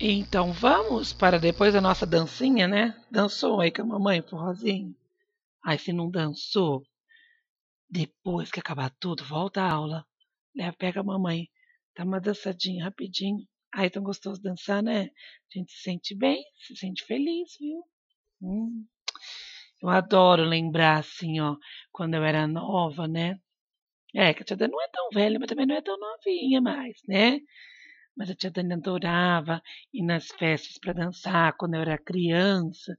Então vamos para depois da nossa dancinha, né? Dançou aí com a mamãe, forrozinho? Aí se não dançou, depois que acabar tudo, volta à aula. Pega a mamãe, dá uma dançadinha rapidinho. Ai, tão gostoso dançar, né? A gente se sente bem, se sente feliz, viu? Hum, eu adoro lembrar assim, ó, quando eu era nova, né? Que a tia Dani não é tão velha, mas também não é tão novinha mais, né? Mas a tia Dani adorava ir nas festas para dançar quando eu era criança.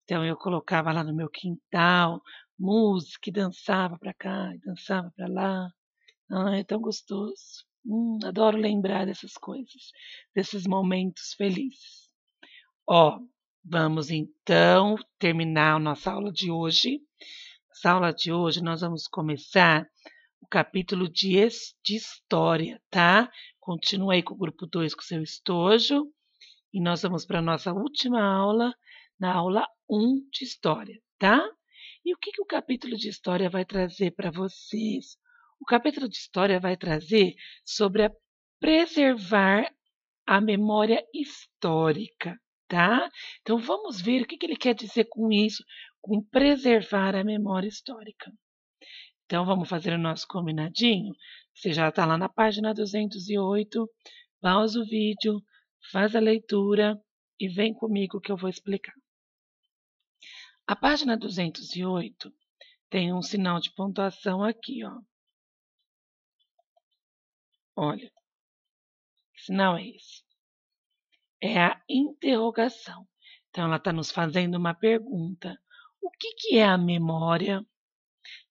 Então eu colocava lá no meu quintal música e dançava para cá, e dançava para lá. Ah, é tão gostoso. Adoro lembrar dessas coisas, desses momentos felizes. Ó, vamos então terminar a nossa aula de hoje. Nessa aula de hoje nós vamos começar o capítulo de história, tá? Continua aí com o grupo 2 com o seu estojo. E nós vamos para a nossa última aula, na aula 1 de história, tá? E o que o capítulo de história vai trazer para vocês? O capítulo de história vai trazer sobre preservar a memória histórica, tá? Então vamos ver o que ele quer dizer com isso, com preservar a memória histórica. Então vamos fazer o nosso combinadinho. Você já está lá na página 208, pausa o vídeo, faz a leitura e vem comigo que eu vou explicar. A página 208 tem um sinal de pontuação aqui, ó. Olha, que sinal é esse? É a interrogação. Então ela está nos fazendo uma pergunta. O que é a memória?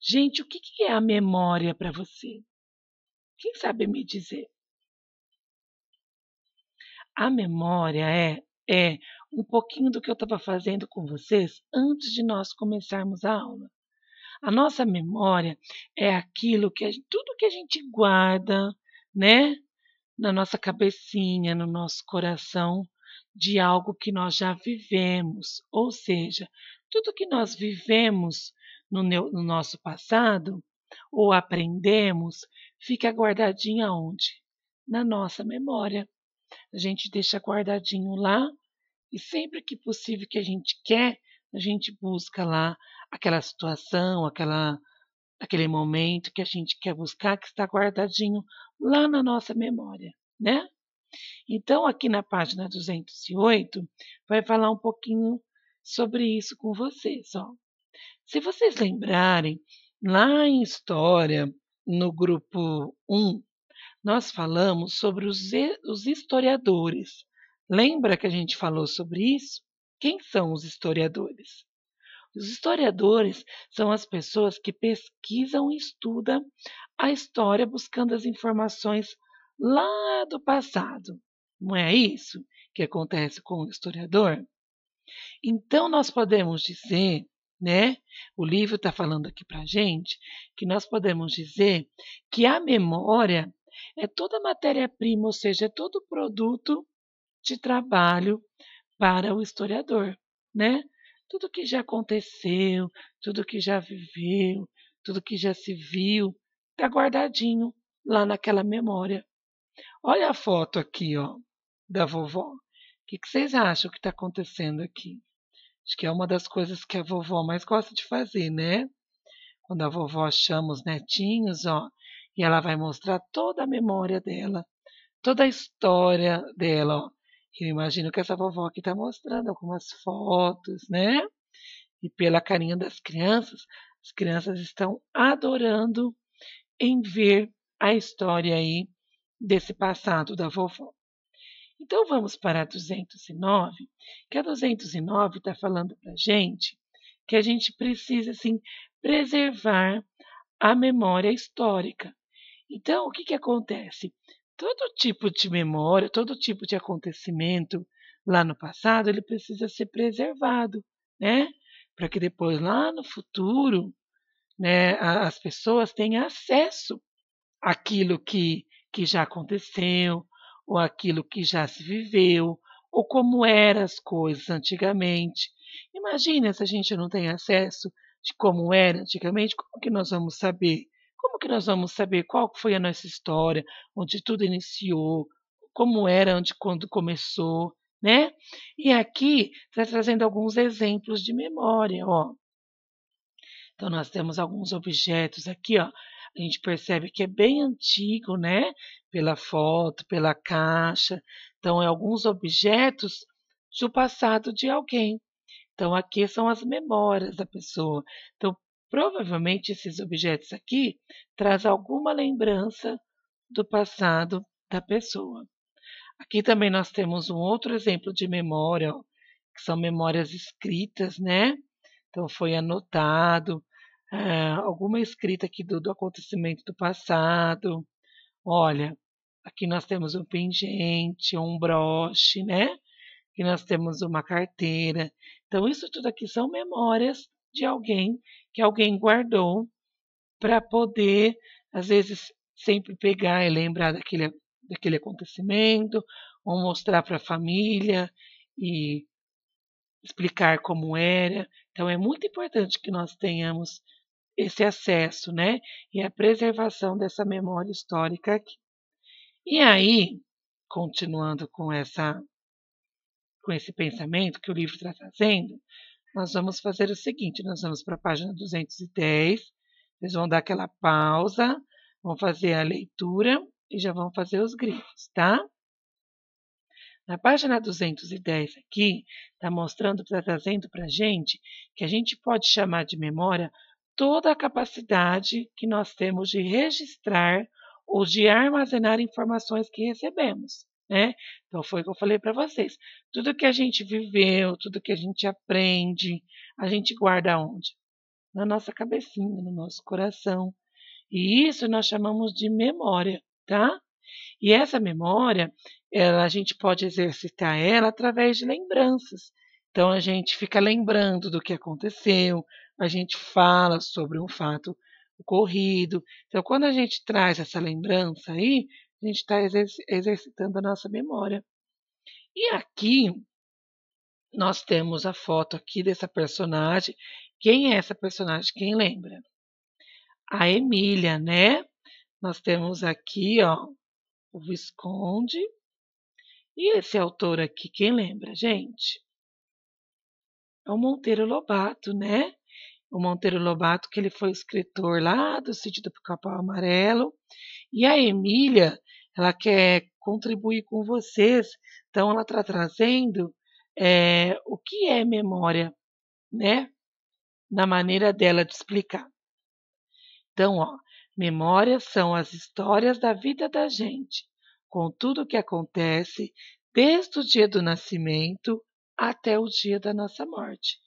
Gente, o que é a memória para você? Quem sabe me dizer? A memória é um pouquinho do que eu estava fazendo com vocês antes de nós começarmos a aula. A nossa memória é aquilo tudo que a gente guarda, né, na nossa cabecinha, no nosso coração, de algo que nós já vivemos. Ou seja, tudo que nós vivemos no nosso passado ou aprendemos fica guardadinho aonde? Na nossa memória. A gente deixa guardadinho lá e sempre que possível que a gente quer, a gente busca lá aquela situação, aquele momento que a gente quer buscar, que está guardadinho lá na nossa memória, né? Então, aqui na página 208, vai falar um pouquinho sobre isso com vocês, ó. Se vocês lembrarem, lá em História, no grupo 1, nós falamos sobre os historiadores. Lembra que a gente falou sobre isso? Quem são os historiadores? Os historiadores são as pessoas que pesquisam e estudam a história buscando as informações lá do passado. Não é isso que acontece com o historiador? Então, nós podemos dizer, né? O livro está falando aqui para a gente que nós podemos dizer que a memória é toda matéria-prima, ou seja, é todo produto de trabalho para o historiador, né? Tudo que já aconteceu, tudo que já viveu, tudo que já se viu, está guardadinho lá naquela memória. Olha a foto aqui, ó, da vovó. O que vocês acham que está acontecendo aqui? Acho que é uma das coisas que a vovó mais gosta de fazer, né? Quando a vovó chama os netinhos, ó, e ela vai mostrar toda a memória dela, toda a história dela, ó. Eu imagino que essa vovó aqui está mostrando algumas fotos, né? E pela carinha das crianças, as crianças estão adorando em ver a história aí desse passado da vovó. Então vamos para a 209, que a 209 está falando para a gente que a gente precisa assim, preservar a memória histórica. Então, o que acontece? Todo tipo de memória, todo tipo de acontecimento lá no passado, ele precisa ser preservado, né? Para que depois, lá no futuro, né, as pessoas tenham acesso àquilo que já aconteceu, ou aquilo que já se viveu, ou como eram as coisas antigamente. Imagina se a gente não tem acesso de como era antigamente, como que nós vamos saber? Como que nós vamos saber qual foi a nossa história, onde tudo iniciou, como era, onde, quando começou? né? E aqui está trazendo alguns exemplos de memória, ó. Então, nós temos alguns objetos aqui, ó. A gente percebe que é bem antigo, né? Pela foto, pela caixa. Então, é alguns objetos do passado de alguém. Então, aqui são as memórias da pessoa. Então, provavelmente esses objetos aqui trazem alguma lembrança do passado da pessoa. Aqui também nós temos um outro exemplo de memória, ó, que são memórias escritas, né? Então, foi anotado, alguma escrita aqui do acontecimento do passado. Olha, aqui nós temos um pingente, um broche, né? Aqui nós temos uma carteira. Então, isso tudo aqui são memórias de alguém que alguém guardou para poder, às vezes, sempre pegar e lembrar daquele acontecimento, ou mostrar para a família e explicar como era. Então, é muito importante que nós tenhamos esse acesso, né? E a preservação dessa memória histórica aqui. E aí, continuando com esse pensamento que o livro está trazendo, nós vamos fazer o seguinte: nós vamos para a página 210, vocês vão dar aquela pausa, vão fazer a leitura e já vão fazer os grifos, tá? Na página 210 aqui, está mostrando, está trazendo para a gente que a gente pode chamar de memória toda a capacidade que nós temos de registrar ou de armazenar informações que recebemos, né? Então foi o que eu falei para vocês. Tudo que a gente viveu, tudo que a gente aprende, a gente guarda onde? Na nossa cabecinha, no nosso coração. E isso nós chamamos de memória, tá? E essa memória, a gente pode exercitar ela através de lembranças. Então, a gente fica lembrando do que aconteceu, a gente fala sobre um fato ocorrido. Então, quando a gente traz essa lembrança aí, a gente está exercitando a nossa memória. E aqui, nós temos a foto aqui dessa personagem. Quem é essa personagem? Quem lembra? A Emília, né? Nós temos aqui, ó, o Visconde. E esse autor aqui, quem lembra, gente? É o Monteiro Lobato, né? O Monteiro Lobato, que ele foi escritor lá do Sítio do Pica-Pau Amarelo. E a Emília, ela quer contribuir com vocês. Então, ela está trazendo o que é memória, né? Na maneira dela de explicar. Então, ó, memórias são as histórias da vida da gente, com tudo o que acontece desde o dia do nascimento até o dia da nossa morte.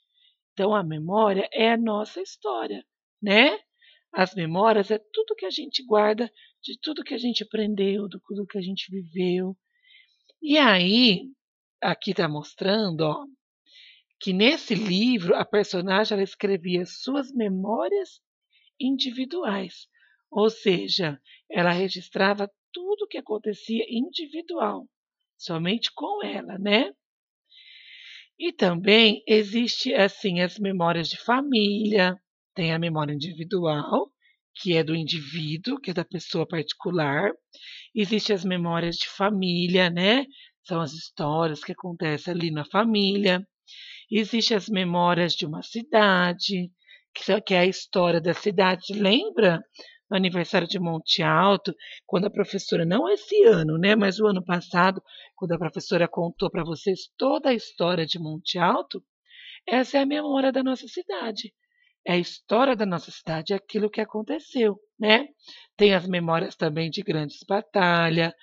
Então, a memória é a nossa história, né? As memórias é tudo que a gente guarda de tudo que a gente aprendeu, de tudo que a gente viveu. E aí, aqui está mostrando, ó, que nesse livro a personagem ela escrevia suas memórias individuais, ou seja, ela registrava tudo o que acontecia individual, somente com ela, né? E também existe assim as memórias de família, tem a memória individual, que é do indivíduo, que é da pessoa particular. Existem as memórias de família, né? São as histórias que acontecem ali na família. Existem as memórias de uma cidade, que é a história da cidade. Lembra no aniversário de Monte Alto, quando a professora, não esse ano, né, mas o ano passado, quando a professora contou para vocês toda a história de Monte Alto? Essa é a memória da nossa cidade. É a história da nossa cidade, é aquilo que aconteceu, né? Tem as memórias também de grandes batalhas.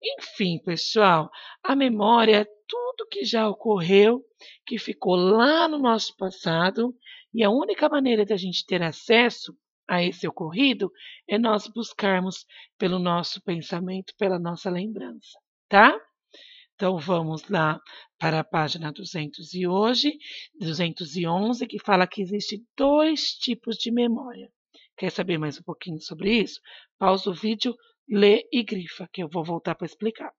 Enfim, pessoal, a memória é tudo que já ocorreu, que ficou lá no nosso passado, e a única maneira de a gente ter acesso a esse ocorrido é nós buscarmos pelo nosso pensamento, pela nossa lembrança, tá? Então vamos lá para a página 200 e hoje, 211, que fala que existe dois tipos de memória. Quer saber mais um pouquinho sobre isso? Pausa o vídeo, lê e grifa, que eu vou voltar para explicar.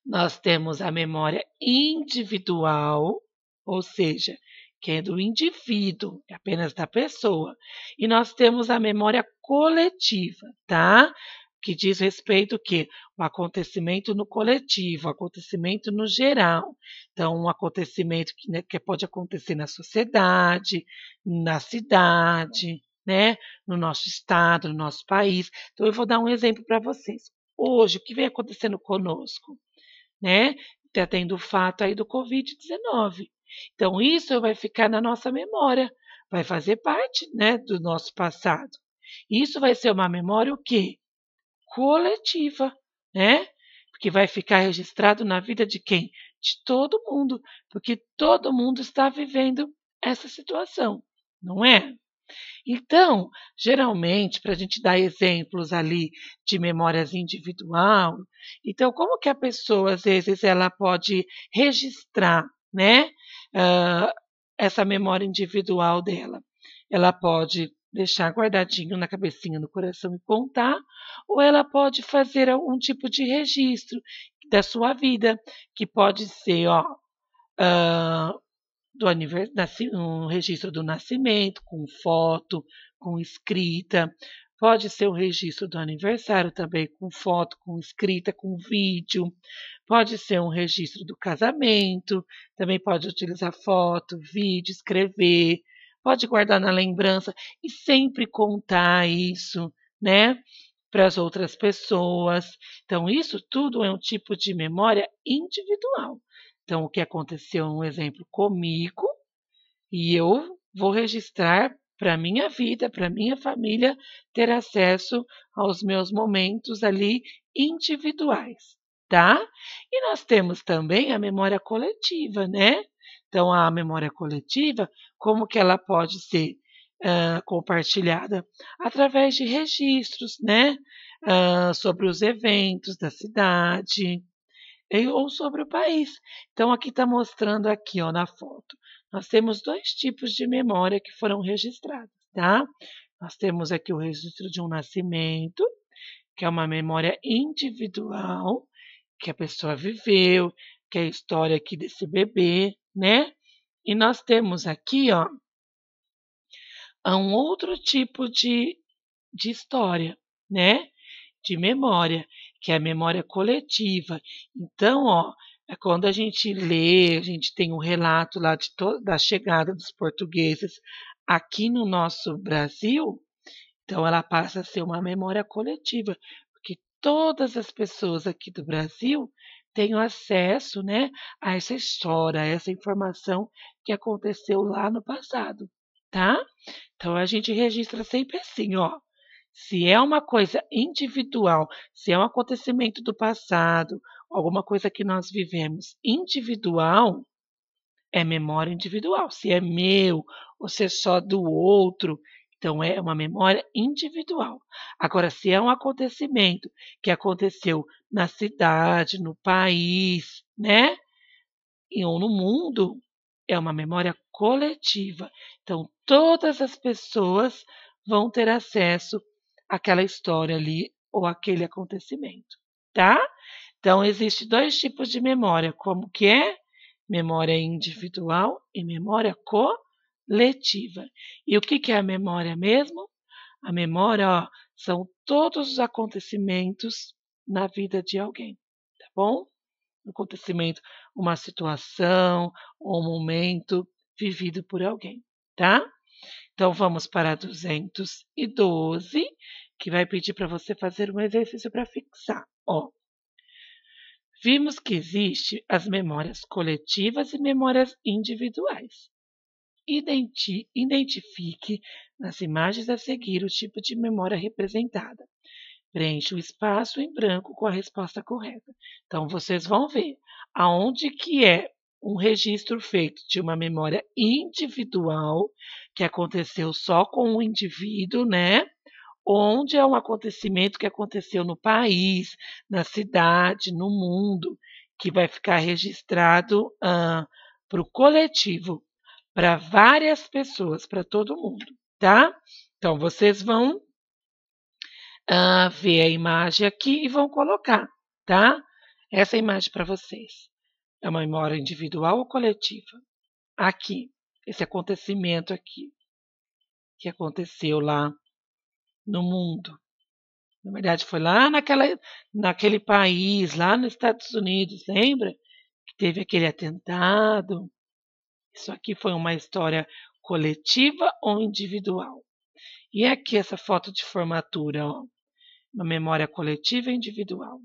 Nós temos a memória individual, ou seja, que é do indivíduo, é apenas da pessoa. E nós temos a memória coletiva, tá? que diz respeito o quê? O acontecimento no coletivo, o acontecimento no geral. Então, um acontecimento que, né, que pode acontecer na sociedade, na cidade, né, no nosso estado, no nosso país. Então, eu vou dar um exemplo para vocês. Hoje, o que vem acontecendo conosco, né? Está tendo o fato aí do Covid-19. Então, isso vai ficar na nossa memória, vai fazer parte, né, do nosso passado. Isso vai ser uma memória o quê? Coletiva, né? Porque vai ficar registrado na vida de quem? De todo mundo, porque todo mundo está vivendo essa situação, não é? Então, geralmente, para a gente dar exemplos ali de memórias individual, então como que a pessoa, às vezes, ela pode registrar, né, hã, essa memória individual dela? Ela pode deixar guardadinho na cabecinha, no coração e contar, ou ela pode fazer algum tipo de registro da sua vida, que pode ser, ó, hã, um registro do nascimento, com foto, com escrita. Pode ser o registro do aniversário também, com foto, com escrita, com vídeo. Pode ser um registro do casamento, também pode utilizar foto, vídeo, escrever. Pode guardar na lembrança e sempre contar isso, né, para as outras pessoas. Então, isso tudo é um tipo de memória individual. Então, o que aconteceu, um exemplo comigo, e eu vou registrar para minha vida, para minha família ter acesso aos meus momentos ali individuais, tá? E nós temos também a memória coletiva, né? Então, a memória coletiva, como que ela pode ser compartilhada? Através de registros, né? Sobre os eventos da cidade, ou sobre o país. Então, aqui está mostrando aqui, ó, na foto. Nós temos dois tipos de memória que foram registrados, tá? Nós temos aqui o registro de um nascimento, que é uma memória individual, que a pessoa viveu, que é a história aqui desse bebê, né? E nós temos aqui, ó, um outro tipo de história, né? De memória, que é a memória coletiva. Então, ó, é quando a gente lê, a gente tem um relato lá da chegada dos portugueses aqui no nosso Brasil, então ela passa a ser uma memória coletiva, porque todas as pessoas aqui do Brasil têm acesso, né, a essa história, a essa informação que aconteceu lá no passado, tá? Então a gente registra sempre assim, ó. Se é uma coisa individual, se é um acontecimento do passado, alguma coisa que nós vivemos individual, é memória individual. Se é meu ou se é só do outro, então é uma memória individual. Agora, se é um acontecimento que aconteceu na cidade, no país, né? Ou no mundo, é uma memória coletiva. Então, todas as pessoas vão ter acesso àquela história ali ou aquele acontecimento, tá? Então, existem dois tipos de memória, como que é? Memória individual e memória coletiva. E o que que é a memória mesmo? A memória, ó, são todos os acontecimentos na vida de alguém, tá bom? Um acontecimento, uma situação, um momento vivido por alguém, tá? Então vamos para 212, que vai pedir para você fazer um exercício para fixar. Ó, vimos que existe as memórias coletivas e memórias individuais. Identifique nas imagens a seguir o tipo de memória representada. Preencha o espaço em branco com a resposta correta. Então, vocês vão ver aonde que é um registro feito de uma memória individual, que aconteceu só com um indivíduo, né? Onde é um acontecimento que aconteceu no país, na cidade, no mundo, que vai ficar registrado para o coletivo, para várias pessoas, para todo mundo, tá? Então, vocês vão ver a imagem aqui e vão colocar, tá? Essa imagem para vocês. É uma memória individual ou coletiva? Aqui, esse acontecimento aqui, que aconteceu lá no mundo, Na verdade, foi lá naquele país, lá nos Estados Unidos, lembra? Que teve aquele atentado. Isso aqui foi uma história coletiva ou individual? E aqui essa foto de formatura, ó, uma memória coletiva e individual.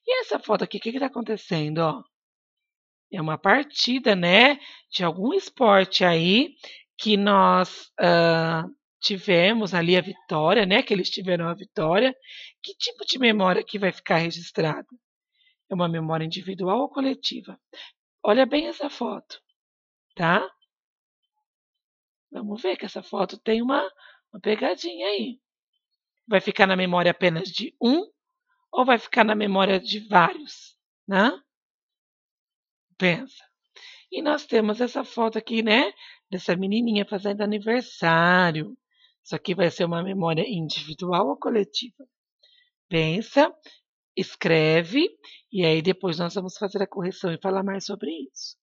E essa foto aqui, o que está acontecendo? Ó? É uma partida, né, de algum esporte aí que nós tivemos ali a vitória, né, que eles tiveram a vitória. Que tipo de memória que vai ficar registrada? É uma memória individual ou coletiva? Olha bem essa foto, tá? Vamos ver que essa foto tem uma pegadinha aí. Vai ficar na memória apenas de um ou vai ficar na memória de vários, né? Pensa. E nós temos essa foto aqui, né? Dessa menininha fazendo aniversário. Isso aqui vai ser uma memória individual ou coletiva? Pensa, escreve e aí depois nós vamos fazer a correção e falar mais sobre isso.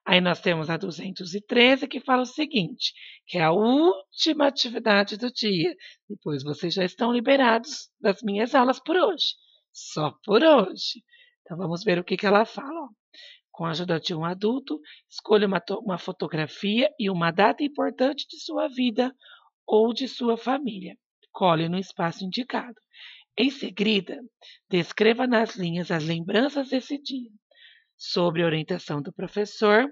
Aí nós temos a 213 que fala o seguinte, que é a última atividade do dia. Depois vocês já estão liberados das minhas aulas por hoje. Só por hoje. Então vamos ver o que ela fala. Ó. Com a ajuda de um adulto, escolha uma fotografia e uma data importante de sua vida ou de sua família. Cole no espaço indicado. Em seguida, descreva nas linhas as lembranças desse dia. Sob orientação do professor,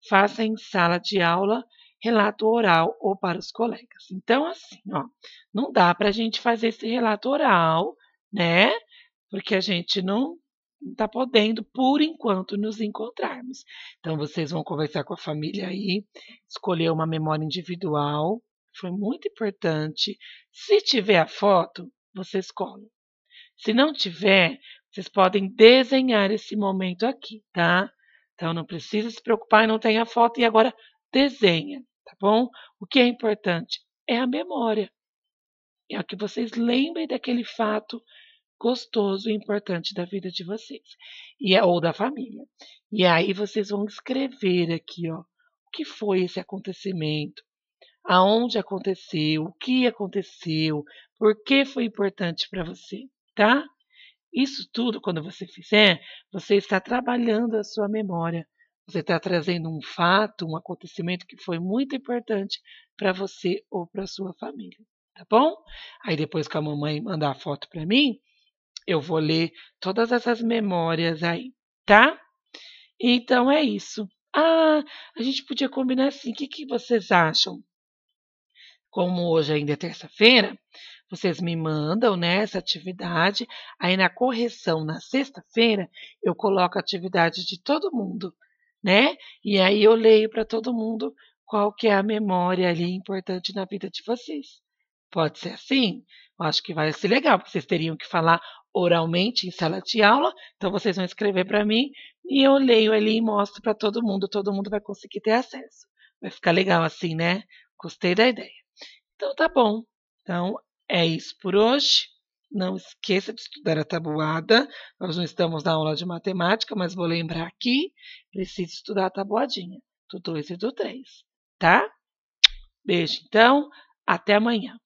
faça em sala de aula relato oral ou para os colegas. Então, assim, ó, não dá para a gente fazer esse relato oral, né? Porque a gente não está podendo, por enquanto, nos encontrarmos. Então, vocês vão conversar com a família aí, escolher uma memória individual, foi muito importante. Se tiver a foto, vocês colam. Se não tiver, vocês podem desenhar esse momento aqui, tá? Então não precisa se preocupar e não tem a foto e agora desenha, tá bom? O que é importante é a memória. É o que vocês lembrem daquele fato gostoso e importante da vida de vocês ou da família. E aí vocês vão escrever aqui, ó, o que foi esse acontecimento, aonde aconteceu, o que aconteceu, por que foi importante para você, tá? Isso tudo, quando você fizer, você está trabalhando a sua memória. Você está trazendo um fato, um acontecimento que foi muito importante para você ou para sua família, tá bom? Aí depois que a mamãe mandar a foto para mim, eu vou ler todas essas memórias aí, tá? Então é isso. Ah, a gente podia combinar assim. O que vocês acham? Como hoje ainda é terça-feira, vocês me mandam, né, essa atividade. Aí na correção, na sexta-feira, eu coloco a atividade de todo mundo, né? E aí eu leio para todo mundo qual que é a memória ali importante na vida de vocês. Pode ser assim? Eu acho que vai ser legal, porque vocês teriam que falar oralmente em sala de aula. Então vocês vão escrever para mim e eu leio ali e mostro para todo mundo vai conseguir ter acesso. Vai ficar legal assim, né? Gostei da ideia. Então tá bom. Então é isso por hoje. Não esqueça de estudar a tabuada. Nós não estamos na aula de matemática, mas vou lembrar aqui. Preciso estudar a tabuadinha. Do 2 e do 3. Tá? Beijo, então. Até amanhã.